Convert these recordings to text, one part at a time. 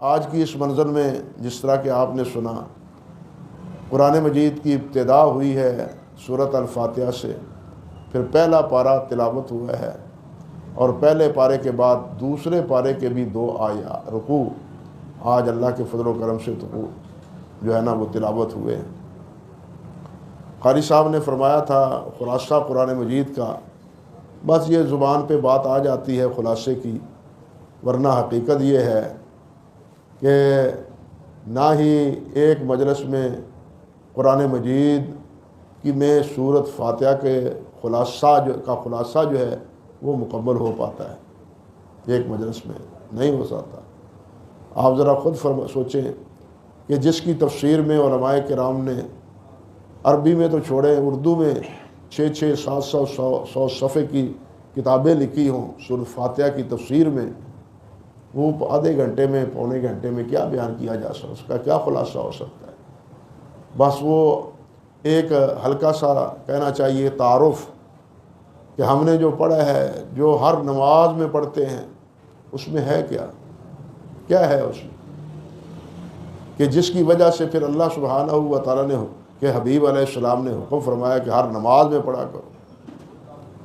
آج کی اس منزل میں جس طرح کہ آپ نے سنا، قرآن مجید کی ابتدا ہوئی ہے سورۃ الفاتحہ سے، پھر پہلا پارہ تلاوت ہوا ہے، اور پہلے پارے کے بعد دوسرے پارے کے بھی 2 آیات رکوع آج اللہ کے فضل و کرم سے جو ہے نا وہ تلاوت ہوئے ہیں۔ قاری صاحب نے فرمایا تھا خلاصہ قرآن مجید کا، بس یہ زبان پہ بات آ جاتی ہے خلاصے کی، ورنہ حقیقت یہ ہے کہ نہ ہی ایک مجلس میں قرآن مجید کی میں سورۃ فاتحہ کے خلاصہ جو ہے وہ مکمل ہو پاتا ہے، ایک مجلس میں نہیں ہو سکتا۔ آپ ذرا خود سوچیں کہ جس کی تفسیر میں علماء کرام نے عربی میں تو چھوڑے، اردو میں 600 700 صفحے کی کتابیں لکھی ہوں سورۃ فاتحہ کی تفسیر میں، وہ آدھے گھنٹے میں پونے گھنٹے میں کیا بیان کیا جا سکتا، اس کا کیا خلاصہ ہو سکتا ہے؟ بس وہ ایک ہلکا سا کہنا چاہیے تعارف کہ ہم نے جو پڑھا ہے، جو ہر نماز میں پڑھتے ہیں، اس میں ہے کیا ہے اس میں، کہ جس کی وجہ سے پھر اللہ سبحانہ و تعالیٰ نے کہ حبیب علیہ السلام نے حکم فرمایا کہ ہر نماز میں پڑھا کرو،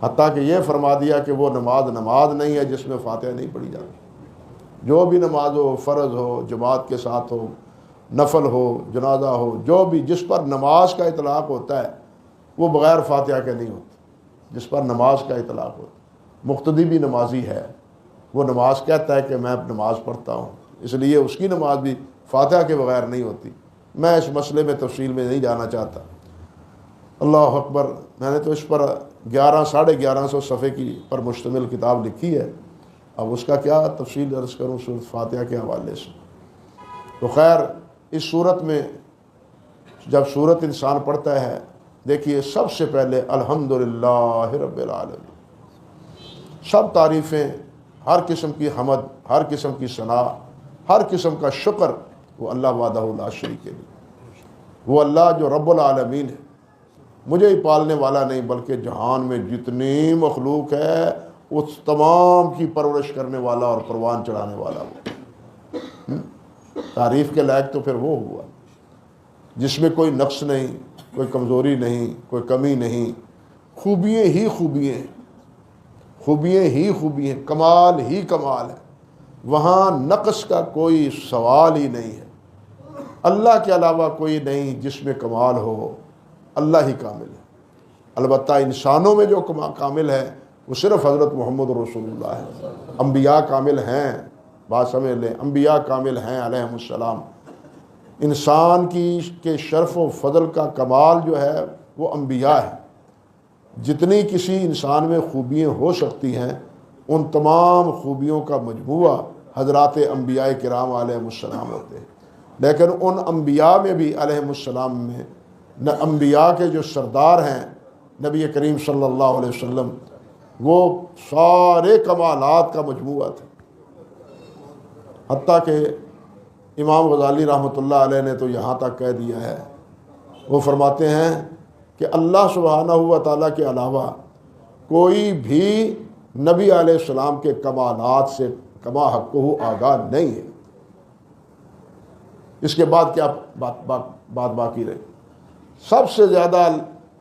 حتیٰ کہ یہ فرما دیا کہ وہ نماز نہیں ہے جس میں فاتحہ نہیں پڑھی جاتی۔ جو بھی نماز ہو، فرض ہو، جماعت کے ساتھ ہو، نفل ہو، جنازہ ہو، جو بھی جس پر نماز کا اطلاق ہوتا ہے وہ بغیر فاتحہ کے نہیں ہوتا۔ جس پر نماز کا اطلاق ہوتا ہے، مقتدی بھی نمازی ہے، وہ نماز کہتا ہے کہ میں نماز پڑھتا ہوں، اس لیے اس کی نماز بھی فاتحہ کے بغیر نہیں ہوتی۔ میں اس مسئلے میں تفصیل میں نہیں جانا چاہتا۔ اللہ اکبر، میں نے تو اس پر 1100 صفحے کی پر مشتمل کتاب لکھی ہے، اب اس کا کیا تفصیل عرض کروں سورۃ فاتحہ کے حوالے سے۔ تو خیر، اس صورت میں جب صورت انسان پڑھتا ہے، دیکھیے سب سے پہلے الحمدللہ رب العالمین، سب تعریفیں، ہر قسم کی حمد، ہر قسم کی ثنا، ہر قسم کا شکر وہ اللہ وحدہ لا شریک ہے، وہ اللہ جو رب العالمین ہے، مجھے ہی پالنے والا نہیں بلکہ جہان میں جتنی مخلوق ہے اس تمام کی پرورش کرنے والا اور پروان چڑھانے والا وہ۔ تعریف کے لائق تو پھر وہ ہوا جس میں کوئی نقص نہیں، کوئی کمزوری نہیں، کوئی کمی نہیں، خوبیاں ہی خوبیاں، کمال ہی کمال ہے، وہاں نقص کا کوئی سوال ہی نہیں ہے۔ اللہ کے علاوہ کوئی نہیں جس میں کمال ہو، اللہ ہی کامل ہے۔ البتہ انسانوں میں جو کامل ہے وہ صرف حضرت محمد رسول اللہ ہے۔ انبیاء کامل ہیں، بات سمجھ لیں، انبیاء کامل ہیں علیہم السلام۔ انسان کے شرف و فضل کا کمال جو ہے وہ انبیاء ہے۔ جتنی کسی انسان میں خوبیاں ہو سکتی ہیں، ان تمام خوبیوں کا مجموعہ حضرات انبیاء کرام علیہم السلام ہوتے ہیں۔ لیکن ان انبیاء میں بھی علیہم السلام میں انبیاء کے جو سردار ہیں نبی کریم صلی اللہ علیہ وسلم، وہ سارے کمالات کا مجموعہ تھے۔ حتیٰ کہ امام غزالی رحمۃ اللہ علیہ نے تو یہاں تک کہہ دیا ہے، وہ فرماتے ہیں کہ اللہ سبحانہ و تعالیٰ کے علاوہ کوئی بھی نبی علیہ السلام کے کمالات سے کما حقہ آگاہ نہیں ہے۔ اس کے بعد کیا بات باقی رہی؟ سب سے زیادہ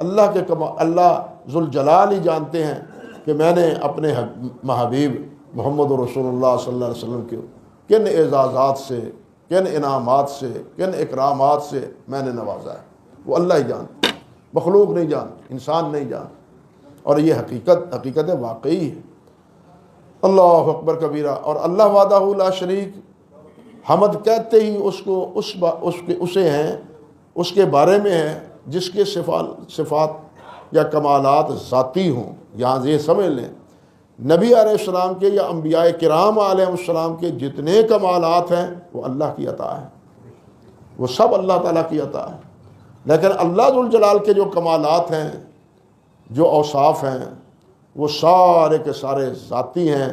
اللہ کے اللہ ذوالجلال ہی جانتے ہیں کہ میں نے اپنے محبوب محمد رسول اللہ صلی اللہ علیہ وسلم کے کن اعزازات سے، کن انعامات سے، کن اکرامات سے میں نے نوازا ہے، وہ اللہ ہی جانتے، مخلوق نہیں جانتے، انسان نہیں جانتے، اور یہ حقیقت واقعی ہے۔ اللہ اکبر کبیرہ۔ اور اللہ وحدہ لا شریک، حمد کہتے ہی اسے ہیں، اس کے بارے میں ہے جس کے صفات یا کمالات ذاتی ہوں۔ یہاں یہ سمجھ لیں، نبی علیہ السلام کے یا انبیاء کرام علیہ السلام کے جتنے کمالات ہیں وہ اللہ کی عطا ہے، وہ سب اللہ تعالیٰ کی عطا ہے۔ لیکن اللہ ذوالجلال کے جو کمالات ہیں، جو اوصاف ہیں، وہ سارے کے سارے ذاتی ہیں۔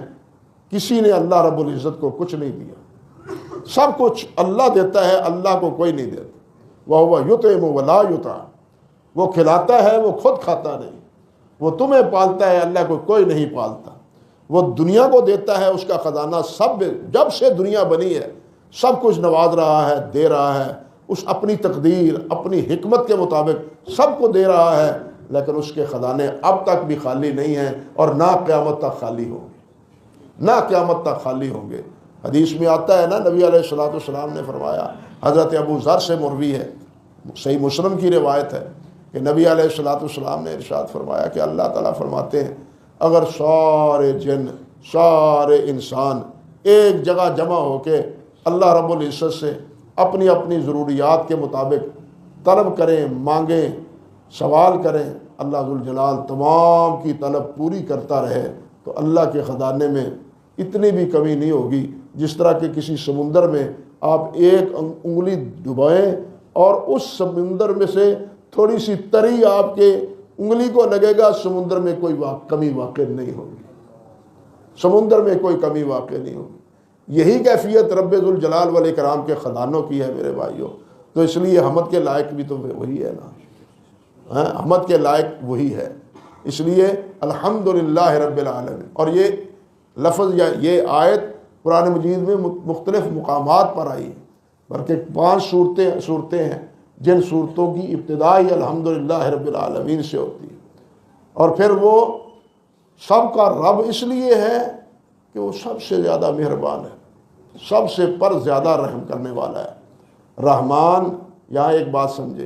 کسی نے اللہ رب العزت کو کچھ نہیں دیا، سب کچھ اللہ دیتا ہے، اللہ کو کوئی نہیں دیتا۔ وَهُوَ يُطْعِمُ وَلَا يُطْعَمُ، وہ کھلاتا ہے، وہ خود کھاتا نہیں۔ وہ تمہیں پالتا ہے، اللہ کو کوئی نہیں پالتا۔ وہ دنیا کو دیتا ہے، اس کا خزانہ جب سے دنیا بنی ہے سب کچھ نواز رہا ہے، دے رہا ہے، اس اپنی تقدیر اپنی حکمت کے مطابق سب کو دے رہا ہے، لیکن اس کے خزانے اب تک بھی خالی نہیں ہیں اور نہ قیامت تک خالی ہوں گے، نہ قیامت تک خالی ہوں گے۔ حدیث میں آتا ہے نا، نبی علیہ الصلوۃ والسلام نے فرمایا، حضرت ابو ذر سے مروی ہے، صحیح مسلم کی روایت ہے کہ نبی علیہ الصلوۃ والسلام نے ارشاد فرمایا کہ اللہ تعالیٰ فرماتے ہیں اگر سارے جن سارے انسان ایک جگہ جمع ہو کے اللہ رب العزت سے اپنی اپنی ضروریات کے مطابق طلب کریں، مانگیں، سوال کریں، اللہ ذوالجلال تمام کی طلب پوری کرتا رہے، تو اللہ کے خزانے میں اتنی بھی کمی نہیں ہوگی۔ جس طرح کہ کسی سمندر میں آپ ایک انگلی ڈبوئیں اور اس سمندر میں سے تھوڑی سی تری آپ کے انگلی کو لگے گا، سمندر میں کوئی کمی واقع نہیں ہوگی، سمندر میں کوئی کمی واقع نہیں ہوگی۔ یہی کیفیت رب ذوالجلال والاکرام کے خزانوں کی ہے میرے بھائیوں، تو اس لیے حمد کے لائق بھی تو وہی ہے نا، حمد کے لائق وہی ہے، اس لیے الحمدللہ رب العالمین۔ اور یہ لفظ یا یہ آیت قرآن مجید میں مختلف مقامات پر آئی ہے، بلکہ 5 صورتیں ہیں جن صورتوں کی ابتدا ہی الحمدللہ رب العالمین سے ہوتی ہے، اور پھر وہ سب کا رب اس لیے ہے کہ وہ سب سے زیادہ مہربان ہے، سب سے پر زیادہ رحم کرنے والا ہے۔ رحمان، یہاں ایک بات سمجھے،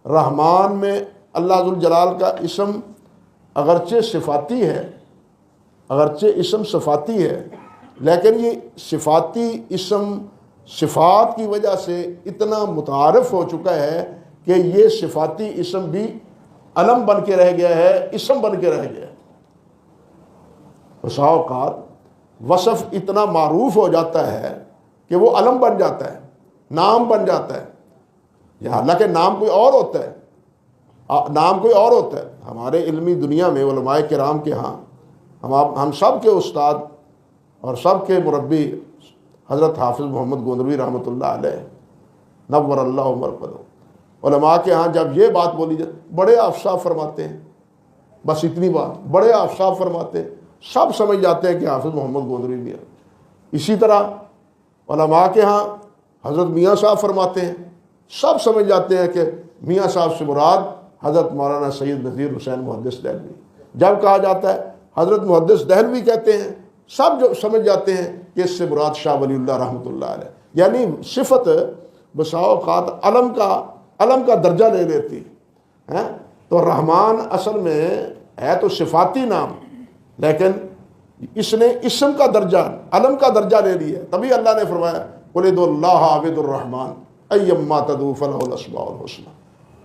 رحمان میں اللہ ذوالجلال کا اسم اگرچہ صفاتی ہے، اگرچہ اسم صفاتی ہے، لیکن یہ صفاتی اسم صفات کی وجہ سے اتنا متعارف ہو چکا ہے کہ یہ صفاتی اسم بھی علم بن کے رہ گیا ہے، اسم بن کے رہ گیا ہے۔ بسا اوقات وصف اتنا معروف ہو جاتا ہے کہ وہ علم بن جاتا ہے، نام بن جاتا ہے، حالانکہ نام کوئی اور ہوتا ہے، نام کوئی اور ہوتا ہے۔ ہمارے علمی دنیا میں علماء کرام کے ہاں ہم سب کے استاد اور سب کے مربی حضرت حافظ محمد گوندلوی رحمۃ اللہ علیہ نور اللہ مرقدہ، علماء کے ہاں جب یہ بات بولی جائے بڑے آپ صاف فرماتے ہیں، بس اتنی بات، بڑے آپ صاف فرماتے ہیں، سب سمجھ جاتے ہیں کہ حافظ محمد گوندلوی بھی ہے۔ اسی طرح علماء کے ہاں حضرت میاں صاحب فرماتے ہیں، سب سمجھ جاتے ہیں کہ میاں صاحب سے مراد حضرت مولانا سید نذیر حسین محدث دہلوی۔ جب کہا جاتا ہے حضرت محدث دہلوی کہتے ہیں، سب جو سمجھ جاتے ہیں کہ اس سے مراد شاہ ولی اللہ رحمۃ اللہ علیہ، یعنی صفت بسا اوقات علم کا درجہ لے لیتی ہے۔ تو رحمان اصل میں ہے تو صفاتی نام، لیکن اس نے اسم کا درجہ، علم کا درجہ لے لیا، تبھی اللہ نے فرمایا قل ادعوا اللہ عبد الرحمن ایما تدعوا فلہ الاسماء الحسنی،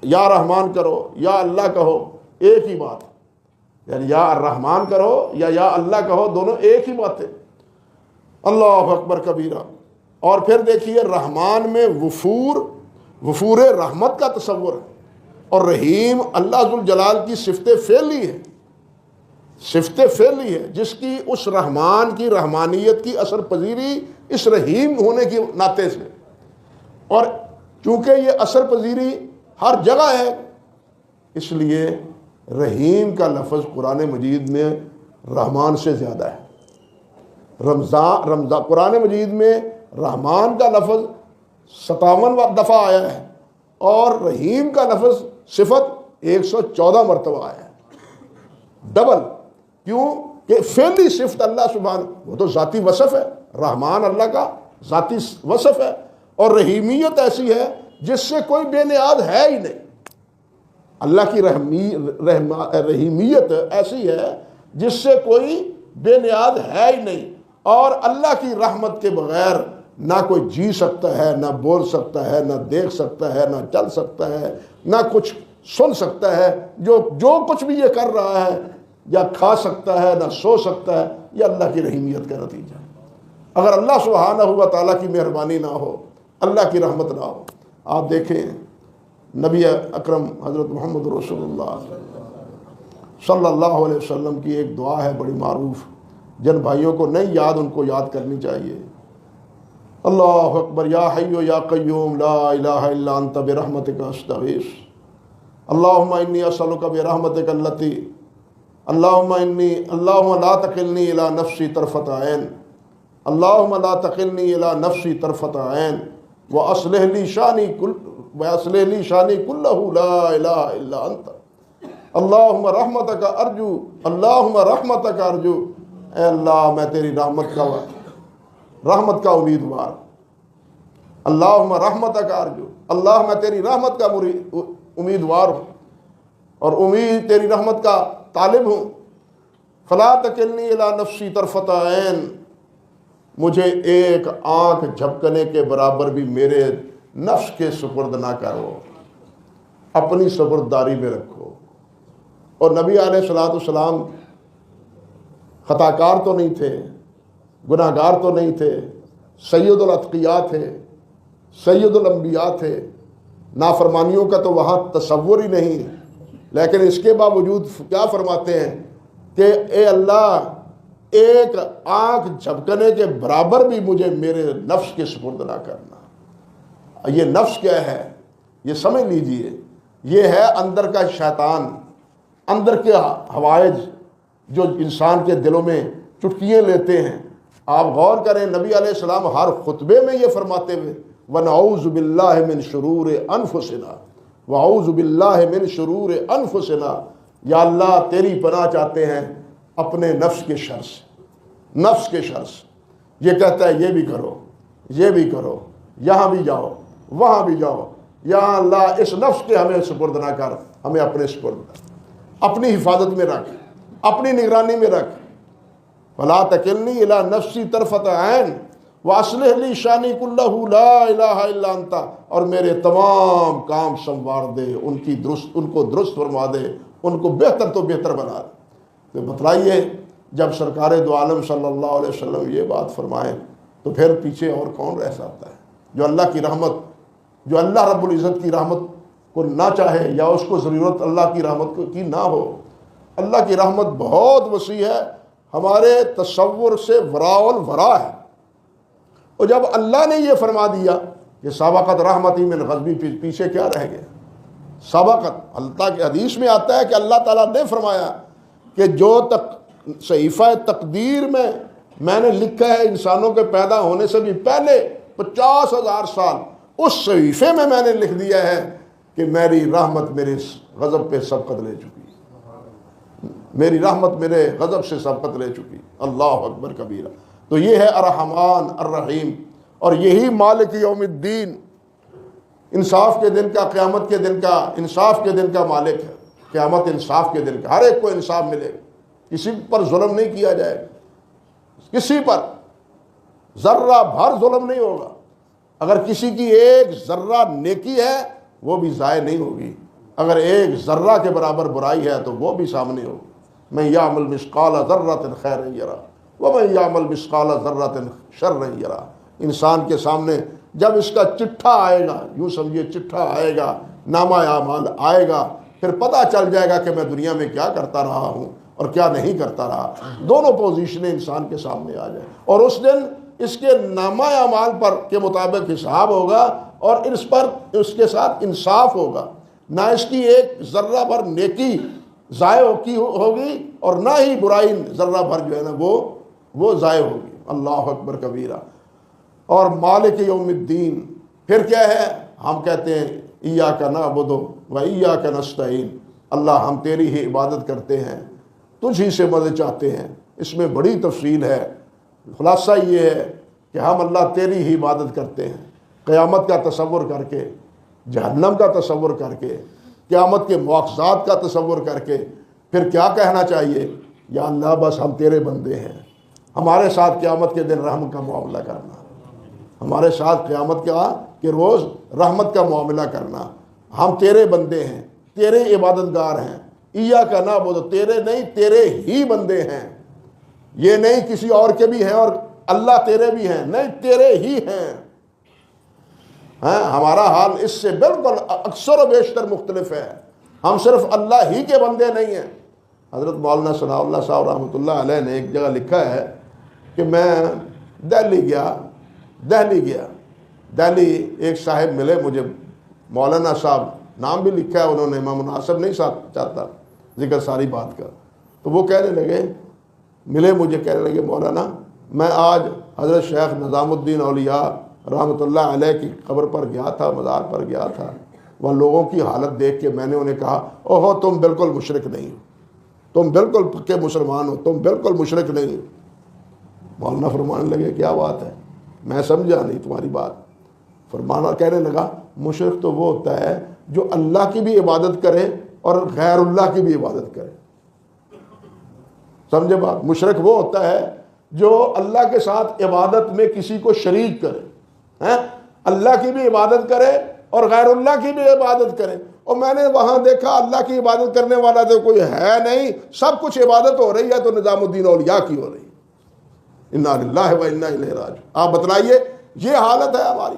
یا رحمان کرو یا اللہ کہو، ایک ہی بات، یعنی یا الرحمن کرو یا اللہ کہو، دونوں ایک ہی بات ہے۔ اللہ اکبر کبیرہ۔ اور پھر دیکھیے رحمان میں وفور رحمت کا تصور ہے، اور رحیم اللہ ذوالجلال کی صفت فعلی ہے، صفت فعلی ہے، جس کی اس رحمان کی رحمانیت کی اثر پذیری اس رحیم ہونے کی ناطے سے، اور چونکہ یہ اثر پذیری ہر جگہ ہے، اس لیے رحیم کا لفظ قرآن مجید میں رحمان سے زیادہ ہے۔ رمضان قرآن مجید میں رحمان کا لفظ 57 دفعہ آیا ہے، اور رحیم کا لفظ صفت 114 مرتبہ آیا ہے، ڈبل۔ کیوں کہ فعلی صفت اللہ سبحانہ، وہ تو ذاتی وصف ہے، رحمان اللہ کا ذاتی وصف ہے، اور رحیمیت ایسی ہے جس سے کوئی بے نیاز ہے ہی نہیں۔ اللہ کی رحیمیت ایسی ہے جس سے کوئی بے نیاز ہے ہی نہیں، اور اللہ کی رحمت کے بغیر نہ کوئی جی سکتا ہے، نہ بول سکتا ہے، نہ دیکھ سکتا ہے، نہ چل سکتا ہے، نہ کچھ سن سکتا ہے۔ جو کچھ بھی یہ کر رہا ہے، یا کھا سکتا ہے، نہ سو سکتا ہے، یہ اللہ کی رحیمیت کا نتیجہ ہے۔ اگر اللہ سبحانہ و تعالیٰ کی مہربانی نہ ہو، اللہ کی رحمت نہ ہو، آپ دیکھیں نبی اکرم حضرت محمد رسول اللہ صلی اللہ علیہ وسلم کی ایک دعا ہے بڑی معروف، جن بھائیوں کو نہیں یاد ان کو یاد کرنی چاہیے۔ اللہ اکبر، یا حی یا قیوم لا الہ الا انت برحمتک استغیث، اللہم انی اسألک برحمتک التی، اللہم لا تکلنی الی نفسی طرفۃ عین اللہم لا تقلنی الی نفسی طرفۃ عین واصلح لی شانی کلہ لا الہ الا انت اللہم رحمتک ارجو اللہم رحمتک ارجو، اے اللہ میں تیری رحمت کا امیدوار، اللہم رحمتک ارجو، اللہ میں تیری رحمت کا امیدوار ہوں اور امید تیری رحمت کا طالب ہوں۔ فلا تکلنی الی نفسی طرفۃ عین، مجھے ایک آنکھ جھپکنے کے برابر بھی میرے نفس کے سپرد نہ کرو، اپنی سپرداری میں رکھو۔ اور نبی علیہ السلام خطا کار تو نہیں تھے، گناہ گار تو نہیں تھے، سید الاتقیاء تھے، سید الانبیاء تھے، نافرمانیوں کا تو وہاں تصور ہی نہیں، لیکن اس کے باوجود کیا فرماتے ہیں کہ اے اللہ ایک آنکھ جھپکنے کے برابر بھی مجھے میرے نفس کے سپرد نہ کرنا۔ یہ نفس کیا ہے یہ سمجھ لیجئے، یہ ہے اندر کا شیطان، اندر کے ہوائج جو انسان کے دلوں میں چٹکیاں لیتے ہیں۔ آپ غور کریں، نبی علیہ السلام ہر خطبے میں یہ فرماتے ہوئے وَنَعُوذُ بِاللَّهِ مِن شُرُورِ أَنفُسِنَا وَأَعُوذُ بِاللَّهِ مِن شُرُورِ أَنفُسِنَا، یا اللہ تیری پناہ چاہتے ہیں اپنے نفس کے شر سے، نفس کے شر سے۔ یہ کہتا ہے یہ بھی کرو، یہ بھی کرو، یہاں بھی جاؤ، وہاں بھی جاؤ، یا اللہ اس نفس کے ہمیں سپرد نہ کر، ہمیں اپنے سپرد کر، اپنی حفاظت میں رکھ، اپنی نگرانی میں رکھ۔ فلا تکلنی الی نفسی طرفۃ عین واصلح لی شانی کلہ لا الہ الا انت، اور میرے تمام کام سنوار دے، ان کو درست فرما دے، ان کو بہتر تو بہتر بنا دے۔ تو بتلائیے جب سرکار دو عالم صلی اللہ علیہ وسلم یہ بات فرمائیں تو پھر پیچھے اور کون رہ سکتا ہے؟ جو اللہ کی رحمت، جو اللہ رب العزت کی رحمت کو نہ چاہے یا اس کو ضرورت اللہ کی رحمت کی نہ ہو۔ اللہ کی رحمت بہت وسیع ہے، ہمارے تصور سے وراء الورا ہے۔ اور جب اللہ نے یہ فرما دیا کہ سابقت رحمتی من غضبی، پیچھے کیا رہ گیا؟ سابقت، اللہ کے حدیث میں آتا ہے کہ اللہ تعالیٰ نے فرمایا کہ جو صحیفہ تقدیر میں نے لکھا ہے انسانوں کے پیدا ہونے سے بھی پہلے 50,000 سال، اس صحیفے میں نے لکھ دیا ہے کہ میری رحمت میرے غضب پہ سبقت لے چکی، میری رحمت میرے غضب سے سبقت لے چکی۔ اللہ اکبر کبیرہ۔ تو یہ ہے الرحمن الرحیم، اور یہی مالک یوم الدین، انصاف کے دن کا، قیامت کے دن کا، انصاف کے دن کا مالک ہے۔ قیامت انصاف کے دن کا، ہر ایک کو انصاف ملے گا، کسی پر ظلم نہیں کیا جائے گا، کسی پر ذرہ بھر ظلم نہیں ہوگا۔ اگر کسی کی ایک ذرہ نیکی ہے وہ بھی ضائع نہیں ہوگی، اگر ایک ذرہ کے برابر برائی ہے تو وہ بھی سامنے ہوگی۔ من یعمل مثقال ذرۃ خیرا یرہ ومن یعمل مثقال ذرۃ شرا یرہ۔ انسان کے سامنے جب اس کا چٹھا آئے گا، یوں سمجھیے چٹھا آئے گا، نامہ اعمال آئے گا، پھر پتہ چل جائے گا کہ میں دنیا میں کیا کرتا رہا ہوں اور کیا نہیں کرتا رہا۔ دونوں پوزیشنیں انسان کے سامنے آ جائیں، اور اس دن اس کے نامہ اعمال پر کے مطابق حساب ہوگا، اور اس پر اس کے ساتھ انصاف ہوگا، نہ اس کی ایک ذرہ بھر نیکی ضائع ہوگی اور نہ ہی برائی ذرہ بھر جو ہے نا وہ ضائع ہوگی۔ اللہ اکبر کبیرہ۔ اور مالک یوم الدین پھر کیا ہے؟ ہم کہتے ہیں ایاک نعبد و ایاک نستعین، اللہ ہم تیری ہی عبادت کرتے ہیں، تجھ ہی سے مدد چاہتے ہیں۔ اس میں بڑی تفصیل ہے، خلاصہ یہ ہے کہ ہم اللہ تیری ہی عبادت کرتے ہیں، قیامت کا تصور کر کے، جہنم کا تصور کر کے، قیامت کے مواخذات کا تصور کر کے پھر کیا کہنا چاہیے؟ یا اللہ بس ہم تیرے بندے ہیں، ہمارے ساتھ قیامت کے دن رحم کا معاملہ کرنا، ہمارے ساتھ قیامت کے روز رحمت کا معاملہ کرنا، ہم تیرے بندے ہیں، تیرے عبادت گار ہیں۔ ایاک نعبد، تیرے نہیں تیرے ہی بندے ہیں، یہ نہیں کسی اور کے بھی ہیں اور اللہ تیرے بھی ہیں، نہیں تیرے ہی ہیں۔ ہمارا حال اس سے بالکل اکثر و بیشتر مختلف ہے، ہم صرف اللہ ہی کے بندے نہیں ہیں۔ حضرت مولانا ثناء اللہ صاحب رحمۃ اللہ علیہ نے ایک جگہ لکھا ہے کہ میں دہلی گیا، ایک صاحب ملے مجھے، مولانا صاحب نام بھی لکھا ہے انہوں نے، میں مناسب نہیں چاہتا ذکر ساری بات کا، تو وہ کہنے لگے، ملے مجھے، کہنے لگے مولانا میں آج حضرت شیخ نظام الدین اولیاء رحمۃ اللہ علیہ کی قبر پر گیا تھا، مزار پر گیا تھا، وہاں لوگوں کی حالت دیکھ کے میں نے انہیں کہا اوہو تم بالکل مشرک نہیں ہو، تم بالکل پکے مسلمان ہو، تم بالکل مشرک نہیں ہو۔ مولانا فرمانے لگے کیا بات ہے، میں سمجھا نہیں تمہاری بات۔ فرمانا کہنے لگا مشرک تو وہ ہوتا ہے جو اللہ کی بھی عبادت کرے اور غیر اللہ کی بھی عبادت کرے، سمجھے بات؟ مشرک وہ ہوتا ہے جو اللہ کے ساتھ عبادت میں کسی کو شریک کرے، اللہ کی بھی عبادت کرے اور غیر اللہ کی بھی عبادت کرے۔ اور میں نے وہاں دیکھا اللہ کی عبادت کرنے والا تو کوئی ہے نہیں، سب کچھ عبادت ہو رہی ہے تو نظام الدین اولیاء کی ہو رہی ہے۔ انا للہ و انا الیہ راجعون۔ آپ بتلائیے یہ حالت ہے ہماری،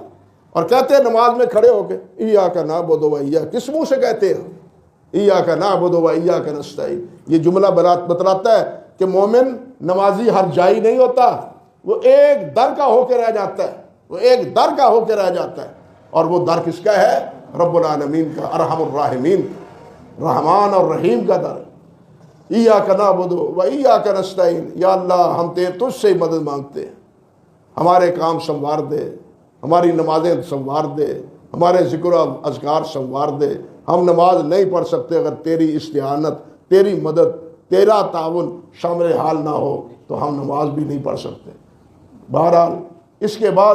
اور کہتے ہیں نماز میں کھڑے ہو کے ایاک نعبد و ایاک، کس منہ سے کہتے ہیں ایاک نعبد و ایاک نستعین؟ یہ جملہ بتلاتا ہے کہ مومن نمازی ہر جائی نہیں ہوتا، وہ ایک در کا ہو کے رہ جاتا ہے، وہ ایک در کا ہو کے رہ جاتا ہے، اور وہ در کس کا ہے؟ رب العالمین کا، ارحم الراحمین، رحمان اور رحیم کا در۔ ایاک نعبد و ایاک نستعین، یا اللہ ہم تجھ سے مدد مانگتے ہیں، ہمارے کام سنوار دے، ہماری نمازیں سنوار دے، ہمارے ذکر و اذکار سنوار دے۔ ہم نماز نہیں پڑھ سکتے اگر تیری استعانت، تیری مدد، تیرا تعاون شامل حال نہ ہو تو ہم نماز بھی نہیں پڑھ سکتے۔ بہرحال اس کے بعد،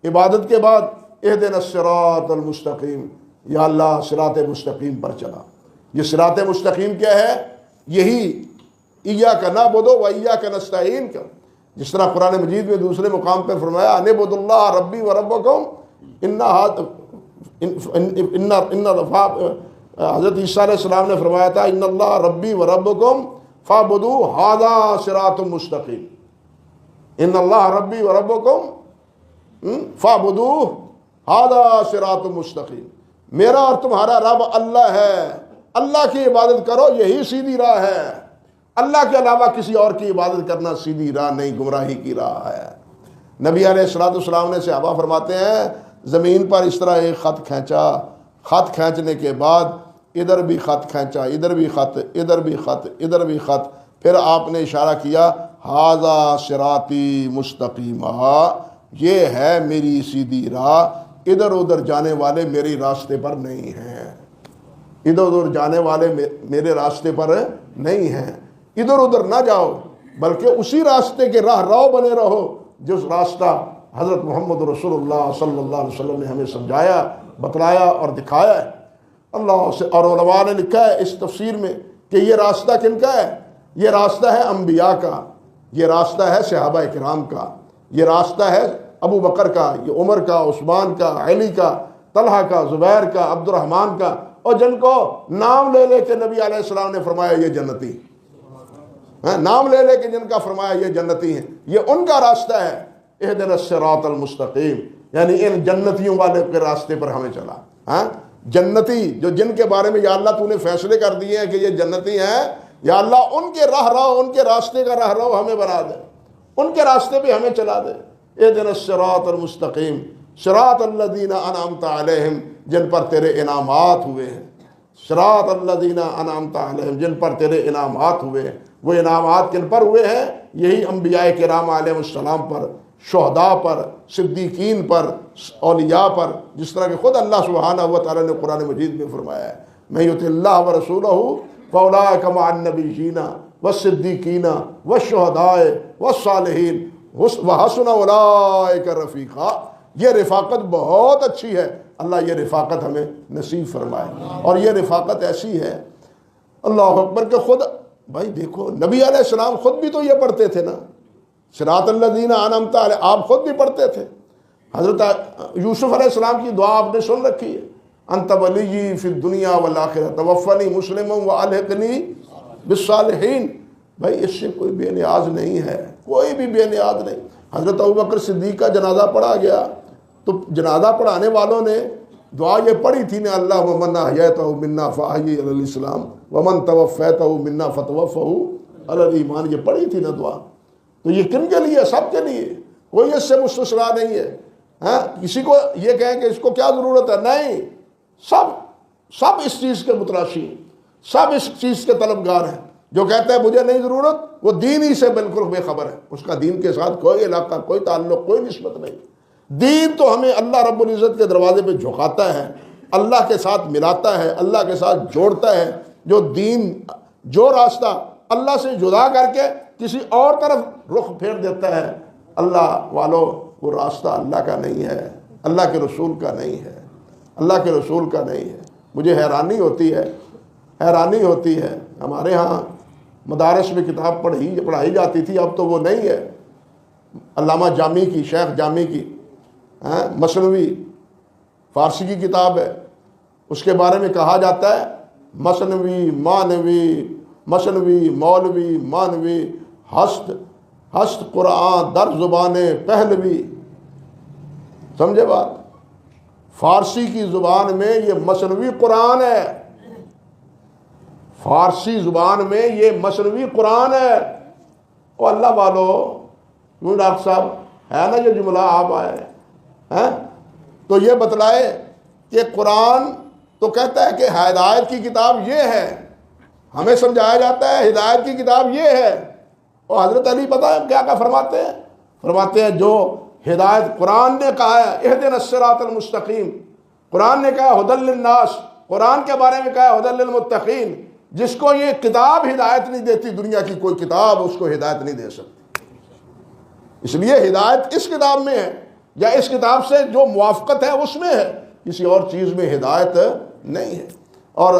عبادت کے بعد، اہدنا الصراط المستقیم، یا اللہ صراط مستقیم پر چلا۔ یہ صراط مستقیم کیا ہے؟ یہی ایاک نعبد و ایاک نستعین کا، جس طرح قرآن مجید میں دوسرے مقام پر فرمایا ان اعبدوا اللہ ربی و ربکم، حضرت عیسیٰ علیہ السلام نے فرمایا تھا ان اللہ ربی و ربکم فاعبدوہ ھذا صراط مستقیم، ان اللہ ربی و ربکم فاعبدوہ ھذا صراط مستقیم، میرا اور تمہارا رب اللہ ہے، اللہ کی عبادت کرو، یہی سیدھی راہ ہے، اللہ کے علاوہ کسی اور کی عبادت کرنا سیدھی راہ نہیں، گمراہی کی راہ ہے۔ نبی علیہ السلام نے صحابہ فرماتے ہیں زمین پر اس طرح ایک خط کھینچا، خط کھینچنے کے بعد ادھر بھی خط کھینچا، ادھر بھی خط، ادھر بھی خط، ادھر بھی خط، پھر آپ نے اشارہ کیا ھذا صراطی مستقیما، یہ ہے میری سیدھی راہ، ادھر ادھر جانے والے میرے راستے پر نہیں ہیں، ادھر ادھر جانے والے میرے راستے پر نہیں ہیں، ادھر ادھر نہ جاؤ بلکہ اسی راستے کے راہ رو بنے رہو جس راستہ حضرت محمد رسول اللہ صلی اللہ علیہ وسلم نے ہمیں سمجھایا، بتلایا اور دکھایا ہے۔ اللہ سے، اور علماء نے لکھا ہے اس تفسیر میں کہ یہ راستہ کن کا ہے؟ یہ راستہ ہے انبیاء کا، یہ راستہ ہے صحابہ کرام کا، یہ راستہ ہے ابو بکر کا، یہ عمر کا، عثمان کا، علی کا، طلحہ کا، زبیر کا، عبد الرحمن کا، اور جن کو نام لے لے کے نبی علیہ السلام نے فرمایا یہ جنتی، نام لے لے کے جن کا فرمایا یہ جنتی ہیں، یہ ان کا راستہ ہے۔ اہدنا الصراط المستقیم، یعنی ان جنتیوں والے کے راستے پر ہمیں چلا۔ جنتی جو جن کے بارے میں یا اللہ تو نے فیصلے کر دیے ہیں کہ یہ جنتی ہیں، یا اللہ ان کے راہ رو، ان کے راستے کا راہ رو ہمیں بنا دے، ان کے راستے پہ ہمیں چلا دے۔ اہدنا الصراط المستقیم صراط الذین انعمت علیہم، جن پر تیرے انعامات ہوئے ہیں، صراط الذین انعمت علیہم، جن پر تیرے انعامات ہوئے ہیں۔ وہ انعامات کن پر ہوئے ہیں؟ یہی انبیاء کرام علیہ السلام پر، شہداء پر، صدیقین پر، اولیاء پر، جس طرح کہ خود اللہ سبحانہ و تعالیٰ نے قرآن مجید میں فرمایا ہے من یطع اللہ ورسولہ فاولئک مع النبیین والصدیقین والشہداء والصالحین وحسن اولئک رفیقا۔ یہ رفاقت بہت اچھی ہے، اللہ یہ رفاقت ہمیں نصیب فرمائے۔ اور یہ رفاقت ایسی ہے، اللہ اکبر، کہ خود بھائی دیکھو نبی علیہ السلام خود بھی تو یہ پڑھتے تھے نا، صراط الذین انعمت علیہم، آپ خود بھی پڑھتے تھے۔ حضرت یوسف علیہ السلام کی دعا آپ نے سن رکھی ہے، انت ولی فی الدنیا والآخرہ توفنی مسلما والحقنی بالصالحین۔ بھائی اس سے کوئی بے نیاز نہیں ہے، کوئی بھی بے نیاز نہیں۔ حضرت ابوبکر صدیق کا جنازہ پڑھا گیا تو جنازہ پڑھانے والوں نے دعا یہ پڑھی تھی نا، اللہ ومن احییتہ منا فاحیہ علی الاسلام ومن توفیتہ منا فتوفہ علی الایمان، یہ پڑھی تھی نا دعا۔ تو یہ کن کے لیے؟ سب کے لیے، کوئی اس سے مستثنا نہیں ہے۔ کسی کو یہ کہیں کہ اس کو کیا ضرورت ہے، نہیں، سب اس چیز کے متلاشی ہیں، سب اس چیز کے طلبگار ہیں۔ جو کہتا ہے مجھے نہیں ضرورت، وہ دین ہی سے بالکل بے خبر ہے، اس کا دین کے ساتھ کوئی علاقہ، کوئی تعلق، کوئی نسبت نہیں۔ دین تو ہمیں اللہ رب العزت کے دروازے پہ جھکاتا ہے، اللہ کے ساتھ ملاتا ہے، اللہ کے ساتھ جوڑتا ہے۔ جو دین، جو راستہ اللہ سے جدا کر کے کسی اور طرف رخ پھیر دیتا ہے، اللہ والو، وہ راستہ اللہ کا نہیں ہے، اللہ کے رسول کا نہیں ہے، اللہ کے رسول کا نہیں ہے۔ مجھے حیرانی ہوتی ہے، ہمارے ہاں مدارس میں کتاب پڑھائی جاتی تھی، اب تو وہ نہیں ہے، علامہ جامی کی، شیخ جامی کی مثنوی، فارسی کی کتاب ہے، اس کے بارے میں کہا جاتا ہے مثنوی مولوی مانوی ہست قرآن در زبان پہلوی۔ سمجھے بات؟ فارسی کی زبان میں یہ مثنوی قرآن ہے، فارسی زبان میں یہ مثنوی قرآن ہے۔ او اللہ والو، یوں ڈاکٹر صاحب ہے نا یہ جملہ آپ آئے ہیں، تو یہ بتلائے کہ قرآن تو کہتا ہے کہ ہدایت کی کتاب یہ ہے، ہمیں سمجھایا جاتا ہے ہدایت کی کتاب یہ ہے، اور حضرت علی پتہ ہے کیا فرماتے ہیں جو ہدایت قرآن نے کہا ہے اہدنا الصراط المستقیم، قرآن نے کہا ہدی للناس، قرآن کے بارے میں کہا ہدی للمتقین، جس کو یہ کتاب ہدایت نہیں دیتی، دنیا کی کوئی کتاب اس کو ہدایت نہیں دے سکتی۔ اس لیے ہدایت اس کتاب میں ہے، یا اس کتاب سے جو موافقت ہے اس میں ہے، کسی اور چیز میں ہدایت نہیں ہے۔ اور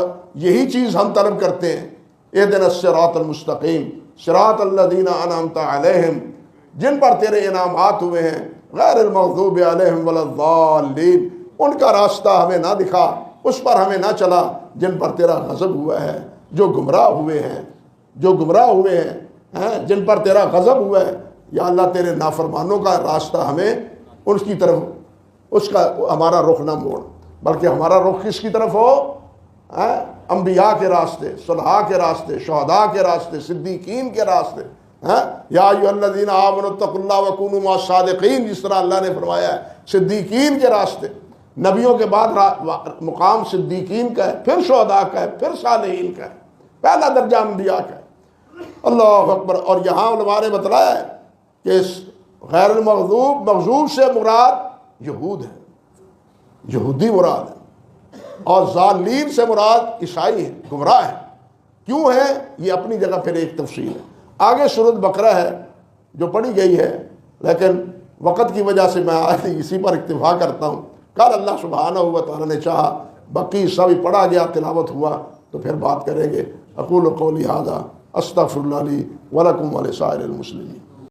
یہی چیز ہم طلب کرتے ہیں، اہدنا الصراط المستقیم صراط الذین انعمت علیہم، جن پر تیرے انعامات ہوئے ہیں، غیر المغضوب علیہم ولا الضالین، ان کا راستہ ہمیں نہ دکھا، اس پر ہمیں نہ چلا جن پر تیرا غضب ہوا ہے، جو گمراہ ہوئے ہیں، جن پر تیرا غضب ہوا ہے۔ یا اللہ تیرے نافرمانوں کا راستہ ہمیں اس کی طرف، اس کا ہمارا رخ نہ موڑ، بلکہ ہمارا رخ کس کی طرف ہو؟ انبیاء کے راستے، صلحاء کے راستے، شہداء کے راستے، صدیقین کے راستے۔ یا ایھا الذین آمنوا اتقوا اللہ وکونوا مع الصادقین، جس طرح اللہ نے فرمایا ہے، صدیقین کے راستے۔ نبیوں کے بعد مقام صدیقین کا ہے، پھر شہداء کا ہے، پھر صالحین کا ہے، پہلا درجہ انبیاء کا ہے۔ اللہ اکبر۔ اور یہاں علماء نے بتلایا ہے کہ غیر المغضوب، مغضوب سے مراد یہود ہے، یہودی مراد ہے، اور ضالین سے مراد عیسائی ہیں، گمراہ ہیں۔ کیوں ہے؟ یہ اپنی جگہ پھر ایک تفصیل ہے۔ آگے سورۃ بقرہ ہے جو پڑھی گئی ہے، لیکن وقت کی وجہ سے میں اسی پر اکتفا کرتا ہوں۔ کل اللہ سبحانہ و تعالیٰ نے چاہا باقی سب پڑھا گیا، تلاوت ہوا تو پھر بات کریں گے۔ اقول قولی ھذا استغفر اللہ لی ولکم ولسائر المسلمین۔